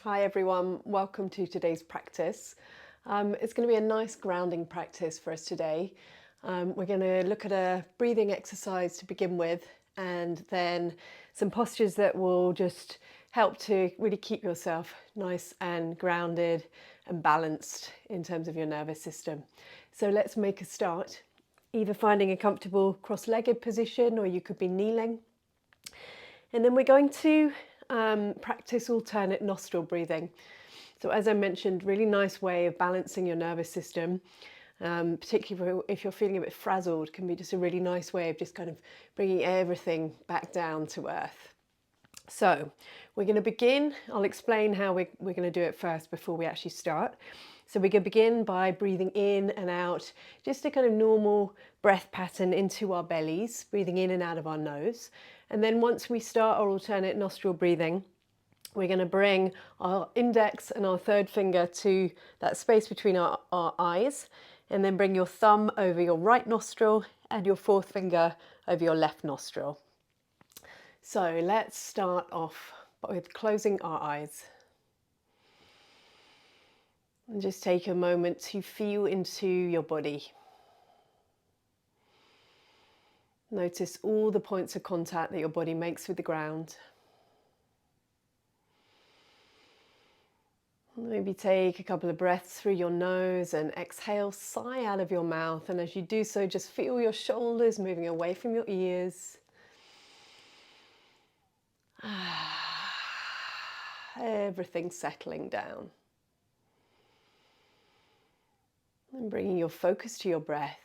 Hi everyone, welcome to today's practice. It's going to be a nice grounding practice for us today. We're going to look at a breathing exercise to begin with, and then some postures that will just help to really keep yourself nice and grounded and balanced in terms of your nervous system. So let's make a start, either finding a comfortable cross-legged position, or you could be kneeling. And then we're going to practice alternate nostril breathing. So as I mentioned, really nice way of balancing your nervous system, particularly if you're feeling a bit frazzled, can be just a really nice way of just kind of bringing everything back down to earth. So we're going to begin. I'll explain how we're going to do it first before we actually start. So we can begin by breathing in and out, just a kind of normal breath pattern into our bellies, breathing in and out of our nose. And then once we start our alternate nostril breathing, we're going to bring our index and our third finger to that space between our eyes, and then bring your thumb over your right nostril and your fourth finger over your left nostril. So let's start off with closing our eyes. And just take a moment to feel into your body. Notice all the points of contact that your body makes with the ground. Maybe take a couple of breaths through your nose and exhale, sigh out of your mouth. And as you do so, just feel your shoulders moving away from your ears. Everything settling down. And bringing your focus to your breath.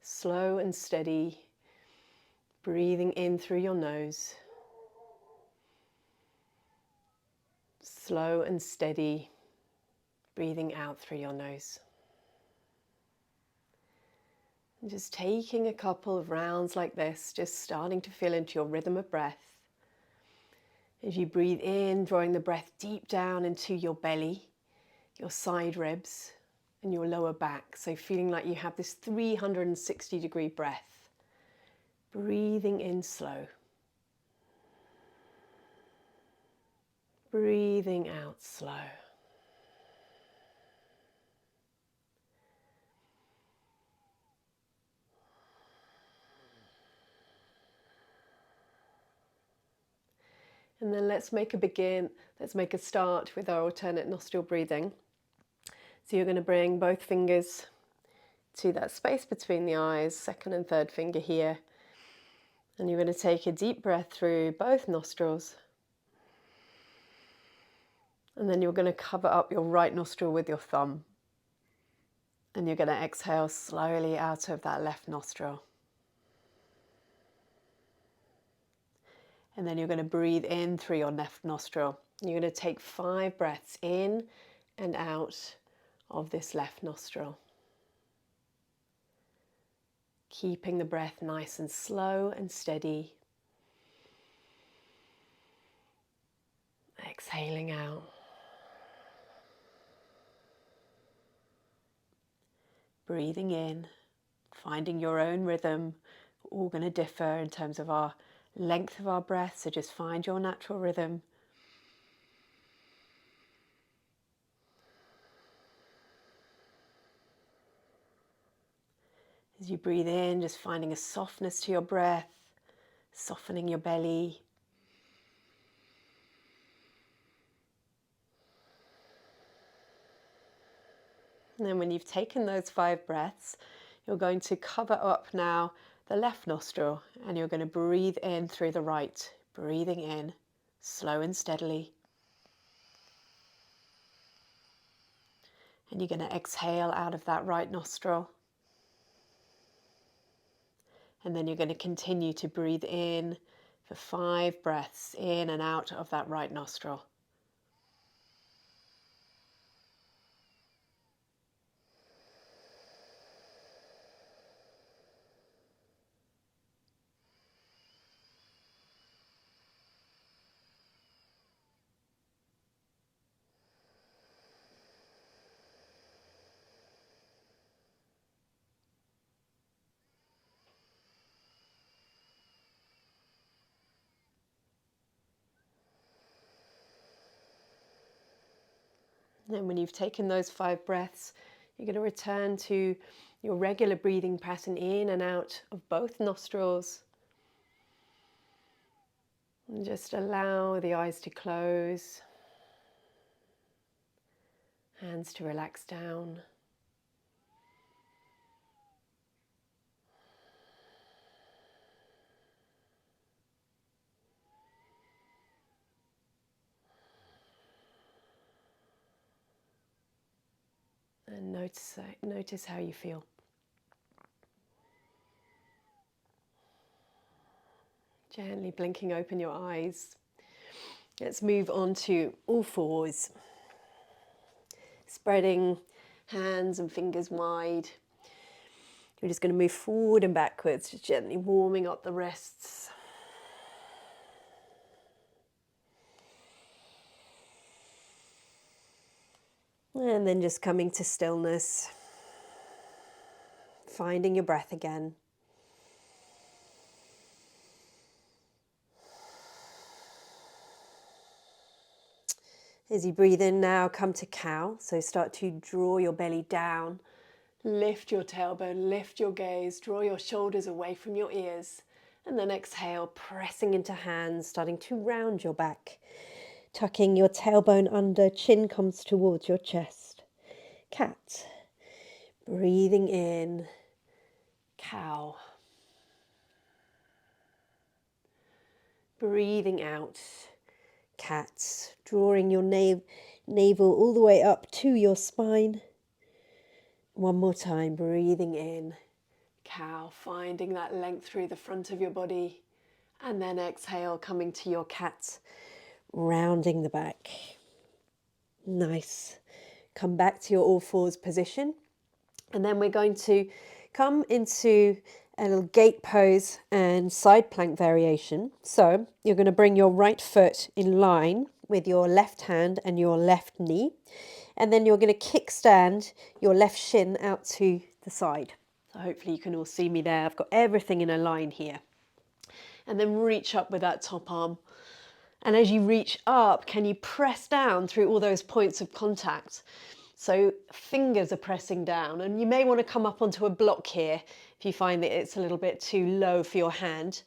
Slow and steady, breathing in through your nose. Slow and steady, breathing out through your nose. And just taking a couple of rounds like this, just starting to feel into your rhythm of breath. As you breathe in, drawing the breath deep down into your belly, your side ribs, and your lower back. So feeling like you have this 360-degree breath. Breathing in slow. Breathing out slow. And then let's make a start with our alternate nostril breathing. So you're going to bring both fingers to that space between the eyes, second and third finger here. And you're going to take a deep breath through both nostrils. And then you're going to cover up your right nostril with your thumb. And you're going to exhale slowly out of that left nostril. And then you're going to breathe in through your left nostril. You're going to take 5 breaths in and out of this left nostril. Keeping the breath nice and slow and steady. Exhaling out. Breathing in, finding your own rhythm. We're all going to differ in terms of our length of our breath, so just find your natural rhythm. As you breathe in, just finding a softness to your breath, softening your belly. And then when you've taken those 5 breaths, you're going to cover up now the left nostril, and you're going to breathe in through the right, breathing in, slow and steadily. And you're going to exhale out of that right nostril. And then you're going to continue to breathe in for 5 breaths in and out of that right nostril. And when you've taken those 5 breaths, you're going to return to your regular breathing pattern in and out of both nostrils. And just allow the eyes to close, hands to relax down. And notice how you feel. Gently blinking open your eyes. Let's move on to all fours. Spreading hands and fingers wide. You're just going to move forward and backwards, just gently warming up the wrists. And then just coming to stillness. Finding your breath again. As you breathe in now, come to cow. So start to draw your belly down. Lift your tailbone, lift your gaze, draw your shoulders away from your ears. And then exhale, pressing into hands, starting to round your back. Tucking your tailbone under, chin comes towards your chest. Cat. Breathing in. Cow. Breathing out. Cat. Drawing your navel all the way up to your spine. One more time, breathing in. Cow, finding that length through the front of your body. And then exhale, coming to your cat, rounding the back. Nice. Come back to your all fours position. And then we're going to come into a little gate pose and side plank variation. So you're going to bring your right foot in line with your left hand and your left knee. And then you're going to kickstand your left shin out to the side. So hopefully you can all see me there. I've got everything in a line here. And then reach up with that top arm. And as you reach up, can you press down through all those points of contact? So fingers are pressing down, and you may want to come up onto a block here if you find that it's a little bit too low for your hand.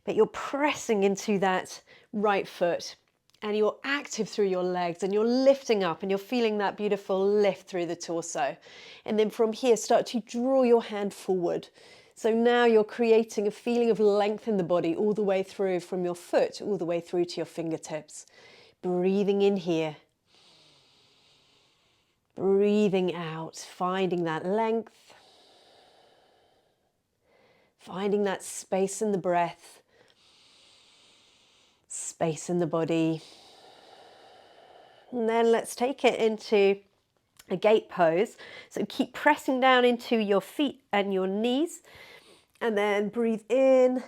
But you're pressing into that right foot, and you're active through your legs, and you're lifting up, and you're feeling that beautiful lift through the torso. And then from here, start to draw your hand forward. So now you're creating a feeling of length in the body all the way through, from your foot all the way through to your fingertips. Breathing in here. Breathing out, finding that length. Finding that space in the breath. Space in the body. And then let's take it into a gate pose. So keep pressing down into your feet and your knees. And then breathe in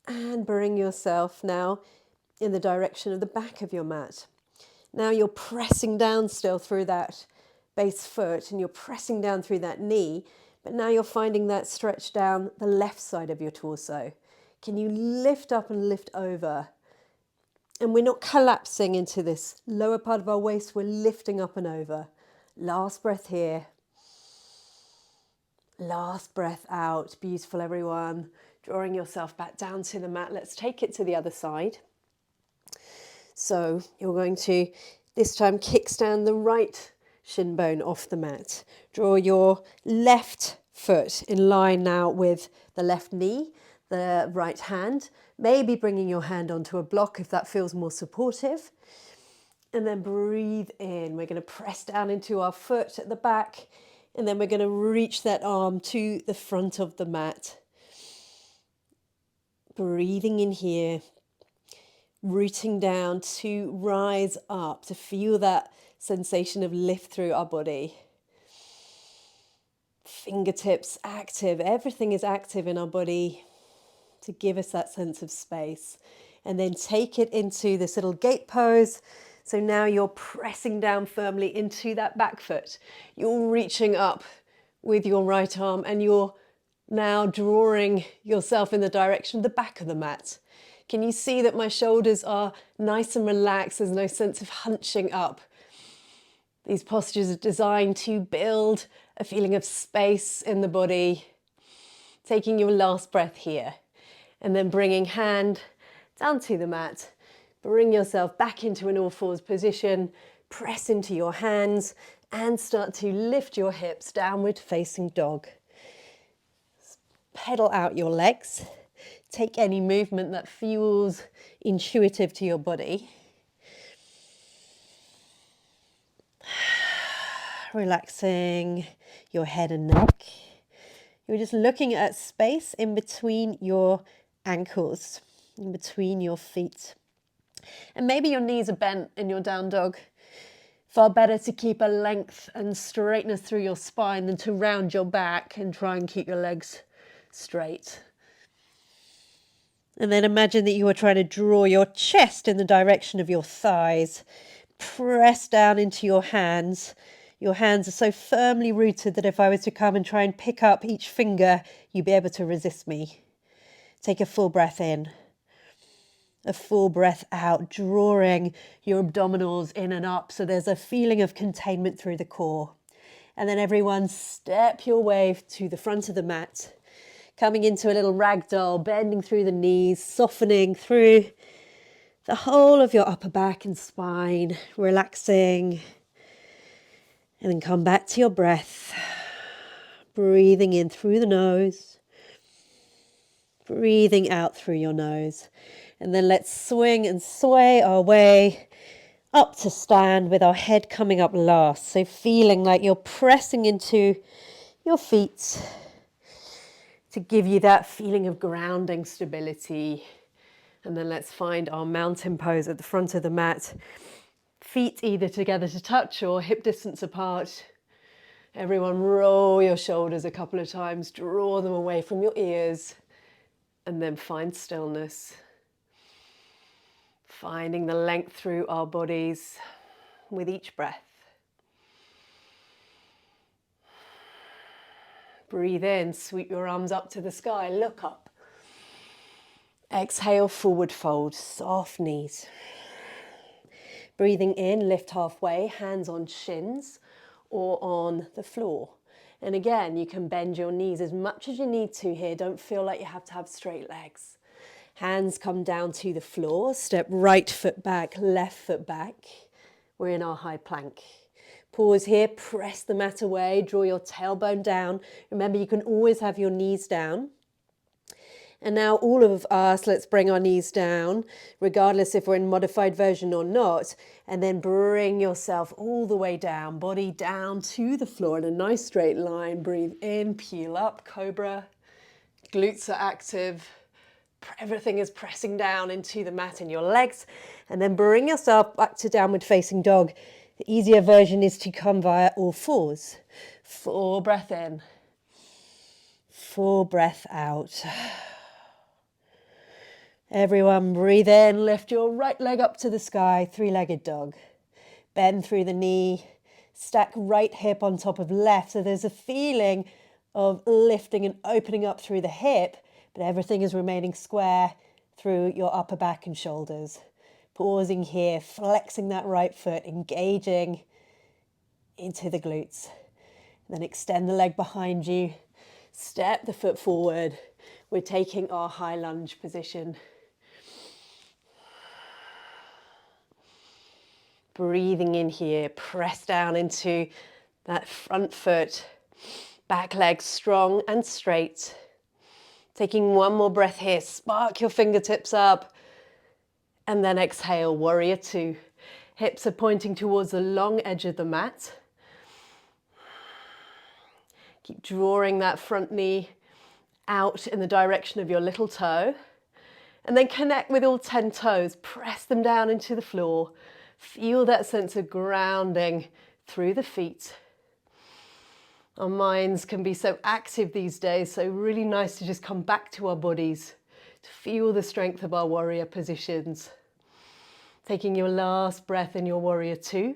and bring yourself now in the direction of the back of your mat. Now you're pressing down still through that base foot and you're pressing down through that knee, but now you're finding that stretch down the left side of your torso. Can you lift up and lift over? And we're not collapsing into this lower part of our waist, we're lifting up and over. Last breath here. Last breath out. Beautiful, everyone. Drawing yourself back down to the mat. Let's take it to the other side. So you're going to, this time, kickstand the right shin bone off the mat. Draw your left foot in line now with the left knee, the right hand. Maybe bringing your hand onto a block if that feels more supportive. And then breathe in. We're going to press down into our foot at the back. And then we're going to reach that arm to the front of the mat. Breathing in here. Rooting down to rise up, to feel that sensation of lift through our body. Fingertips active. Everything is active in our body to give us that sense of space. And then take it into this little gate pose. So now you're pressing down firmly into that back foot. You're reaching up with your right arm and you're now drawing yourself in the direction of the back of the mat. Can you see that my shoulders are nice and relaxed? There's no sense of hunching up. These postures are designed to build a feeling of space in the body. Taking your last breath here and then bringing hand down to the mat. Bring yourself back into an all fours position, press into your hands and start to lift your hips, downward facing dog. Pedal out your legs. Take any movement that feels intuitive to your body. Relaxing your head and neck. You're just looking at space in between your ankles, in between your feet. And maybe your knees are bent in your down dog. Far better to keep a length and straightness through your spine than to round your back and try and keep your legs straight. And then imagine that you are trying to draw your chest in the direction of your thighs. Press down into your hands. Your hands are so firmly rooted that if I was to come and try and pick up each finger, you'd be able to resist me. Take a full breath in. A full breath out, drawing your abdominals in and up so there's a feeling of containment through the core. And then everyone step your way to the front of the mat, coming into a little ragdoll, bending through the knees, softening through the whole of your upper back and spine, relaxing. And then come back to your breath, breathing in through the nose, breathing out through your nose. And then let's swing and sway our way up to stand with our head coming up last. So feeling like you're pressing into your feet to give you that feeling of grounding stability. And then let's find our mountain pose at the front of the mat. Feet either together to touch or hip distance apart. Everyone roll your shoulders a couple of times, draw them away from your ears, and then find stillness. Finding the length through our bodies with each breath. Breathe in, sweep your arms up to the sky, look up. Exhale, forward fold, soft knees. Breathing in, lift halfway, hands on shins or on the floor. And again, you can bend your knees as much as you need to here. Don't feel like you have to have straight legs. Hands come down to the floor, step right foot back, left foot back. We're in our high plank. Pause here, press the mat away, draw your tailbone down. Remember, you can always have your knees down. And now all of us, let's bring our knees down, regardless if we're in modified version or not, and then bring yourself all the way down, body down to the floor in a nice straight line. Breathe in, peel up, cobra. Glutes are active. Everything is pressing down into the mat in your legs. And then bring yourself back to downward facing dog. The easier version is to come via all fours. Full breath in. Full breath out. Everyone breathe in, lift your right leg up to the sky, three-legged dog. Bend through the knee, stack right hip on top of left. So there's a feeling of lifting and opening up through the hip, but everything is remaining square through your upper back and shoulders. Pausing here, flexing that right foot, engaging into the glutes. Then extend the leg behind you, step the foot forward. We're taking our high lunge position. Breathing in here, press down into that front foot, back leg strong and straight. Taking one more breath here, spark your fingertips up, and then exhale, warrior two. Hips are pointing towards the long edge of the mat. Keep drawing that front knee out in the direction of your little toe. And then connect with all 10 toes, press them down into the floor. Feel that sense of grounding through the feet. Our minds can be so active these days, so really nice to just come back to our bodies, to feel the strength of our warrior positions. Taking your last breath in your warrior two.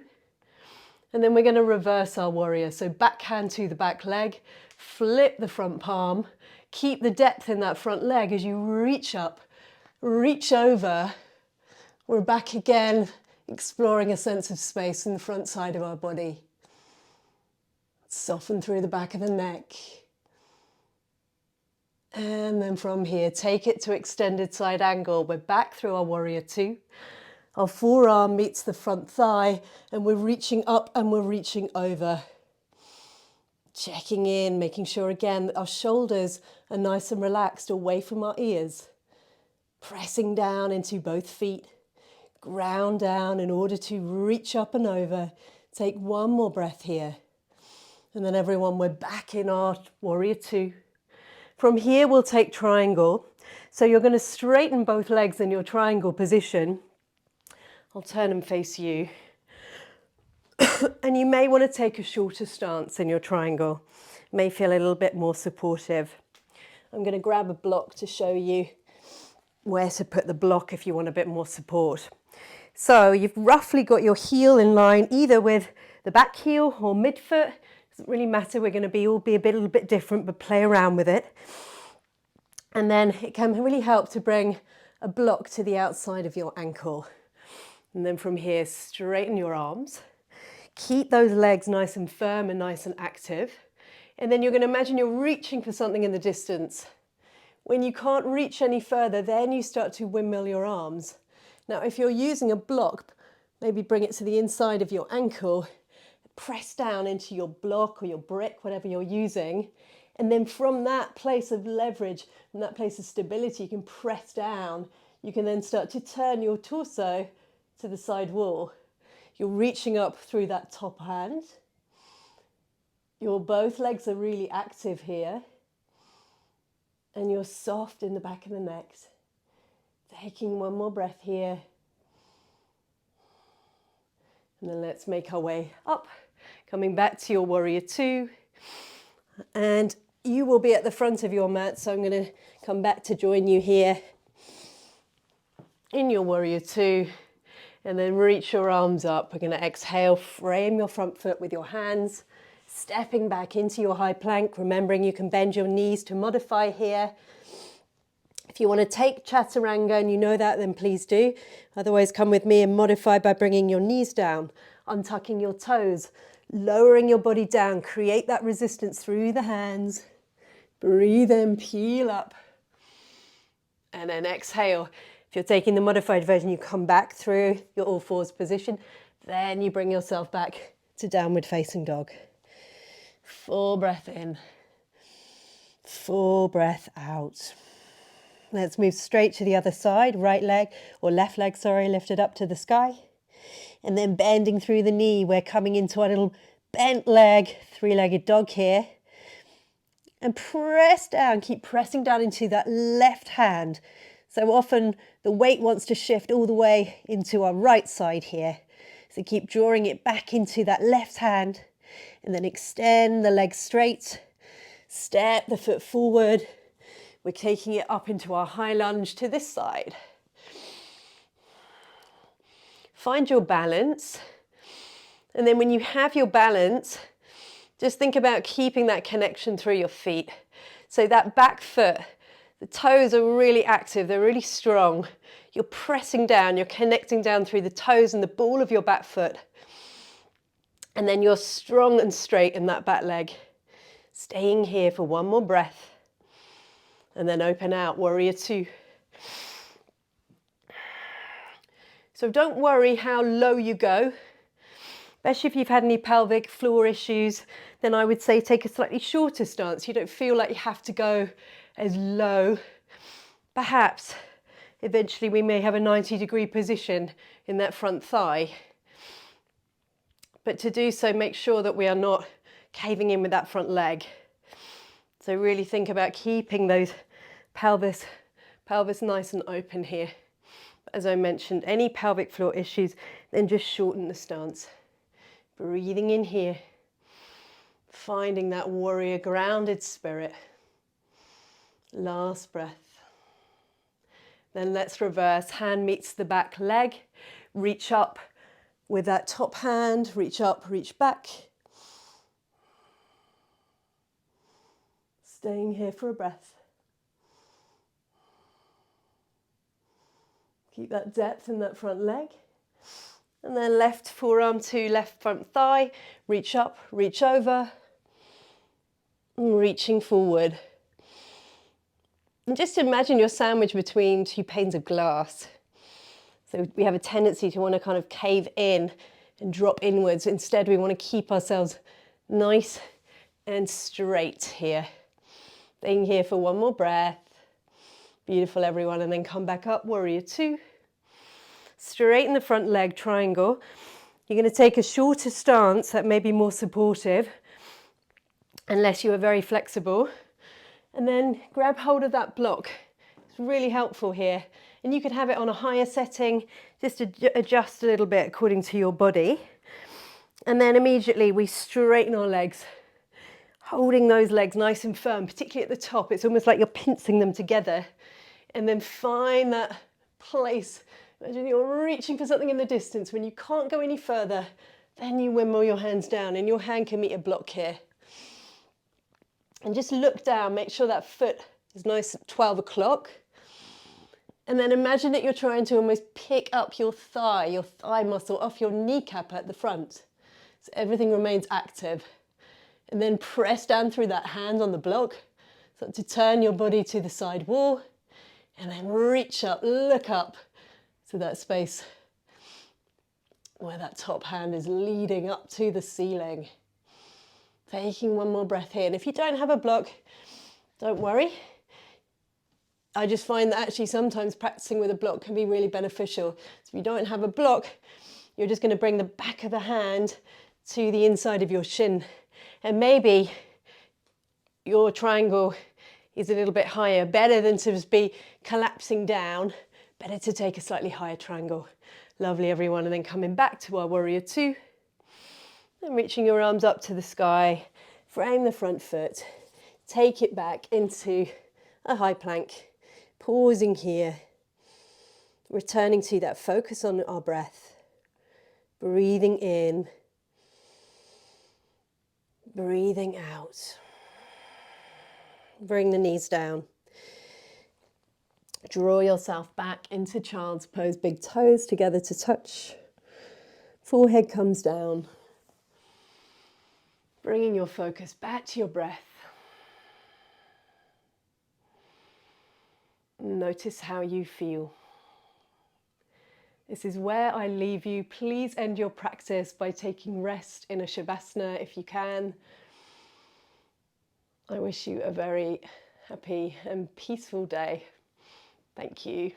And then we're going to reverse our warrior. So back hand to the back leg, flip the front palm, keep the depth in that front leg as you reach up, reach over. We're back again. exploring a sense of space in the front side of our body. Soften through the back of the neck. And then from here, take it to extended side angle. We're back through our warrior two. Our forearm meets the front thigh, and we're reaching up and we're reaching over. Checking in, making sure again that our shoulders are nice and relaxed away from our ears. Pressing down into both feet. Ground down in order to reach up and over. Take one more breath here. And then everyone, we're back in our warrior two. From here, we'll take triangle. So you're going to straighten both legs in your triangle position. I'll turn and face you. And you may want to take a shorter stance in your triangle. May feel a little bit more supportive. I'm going to grab a block to show you where to put the block if you want a bit more support. So you've roughly got your heel in line either with the back heel or midfoot. Doesn't really matter, we're going to all be a little bit different, but play around with it. And then it can really help to bring a block to the outside of your ankle. And then from here, straighten your arms. Keep those legs nice and firm and nice and active. And then you're going to imagine you're reaching for something in the distance. When you can't reach any further, then you start to windmill your arms. Now, if you're using a block, maybe bring it to the inside of your ankle, press down into your block or your brick, whatever you're using. And then from that place of leverage, from that place of stability, you can press down. You can then start to turn your torso to the side wall. You're reaching up through that top hand. Both legs are really active here. And you're soft in the back of the neck. Taking one more breath here. And then let's make our way up. Coming back to your warrior two. And you will be at the front of your mat, so I'm going to come back to join you here in your warrior two. And then reach your arms up. We're going to exhale, frame your front foot with your hands, stepping back into your high plank, remembering you can bend your knees to modify here. If you want to take chaturanga and you know that, then please do. Otherwise, come with me and modify by bringing your knees down, untucking your toes, lowering your body down, create that resistance through the hands. Breathe in, peel up. And then exhale. If you're taking the modified version, you come back through your all fours position. Then you bring yourself back to downward facing dog. Full breath in. Full breath out. Let's move straight to the other side. Right leg, or left leg, sorry, lifted up to the sky. And then bending through the knee. We're coming into our little bent leg, three-legged dog here. And press down, keep pressing down into that left hand. So often the weight wants to shift all the way into our right side here. So keep drawing it back into that left hand and then extend the leg straight. Step the foot forward. We're taking it up into our high lunge to this side. Find your balance. And then when you have your balance, just think about keeping that connection through your feet. So that back foot, the toes are really active, they're really strong. You're pressing down, you're connecting down through the toes and the ball of your back foot. And then you're strong and straight in that back leg. Staying here for one more breath. And then open out, warrior two. So don't worry how low you go. Especially if you've had any pelvic floor issues, then I would say take a slightly shorter stance. You don't feel like you have to go as low. Perhaps eventually we may have a 90-degree position in that front thigh. But to do so, make sure that we are not caving in with that front leg. So really think about keeping those pelvis nice and open here. As I mentioned, any pelvic floor issues, then just shorten the stance. Breathing in here, finding that warrior grounded spirit. Last breath. Then let's reverse. Hand meets the back leg. Reach up with that top hand. Reach up, reach back. Staying here for a breath. Keep that depth in that front leg. And then left forearm to left front thigh, reach up, reach over, and reaching forward. And just imagine you're sandwiched between two panes of glass. So we have a tendency to want to kind of cave in and drop inwards. Instead, we want to keep ourselves nice and straight here. Staying here for one more breath. Beautiful, everyone. And then come back up, warrior two. Straighten the front leg, triangle. You're going to take a shorter stance that may be more supportive, unless you are very flexible. And then grab hold of that block. It's really helpful here. And you could have it on a higher setting, just to adjust a little bit according to your body. And then immediately we straighten our legs, holding those legs nice and firm, particularly at the top. It's almost like you're pincing them together. And then find that place. Imagine you're reaching for something in the distance. When you can't go any further, then you windmill your hands down and your hand can meet a block here. And just look down, make sure that foot is nice at 12 o'clock. And then imagine that you're trying to almost pick up your thigh muscle off your kneecap at the front. So everything remains active. And then press down through that hand on the block. So to turn your body to the side wall. And then reach up, look up to that space where that top hand is leading up to the ceiling. Taking one more breath here. And if you don't have a block, don't worry. I just find that actually sometimes practicing with a block can be really beneficial. So if you don't have a block, you're just going to bring the back of the hand to the inside of your shin. And maybe your triangle is a little bit higher. Better than to just be collapsing down. Better to take a slightly higher triangle. Lovely, everyone. And then coming back to our warrior two. And reaching your arms up to the sky, frame the front foot, take it back into a high plank, pausing here, returning to that focus on our breath, breathing in, breathing out. Bring the knees down. Draw yourself back into child's pose, big toes together to touch, forehead comes down. Bringing your focus back to your breath. Notice how you feel. This is where I leave you. Please end your practice by taking rest in a Shavasana if you can. I wish you a very happy and peaceful day. Thank you.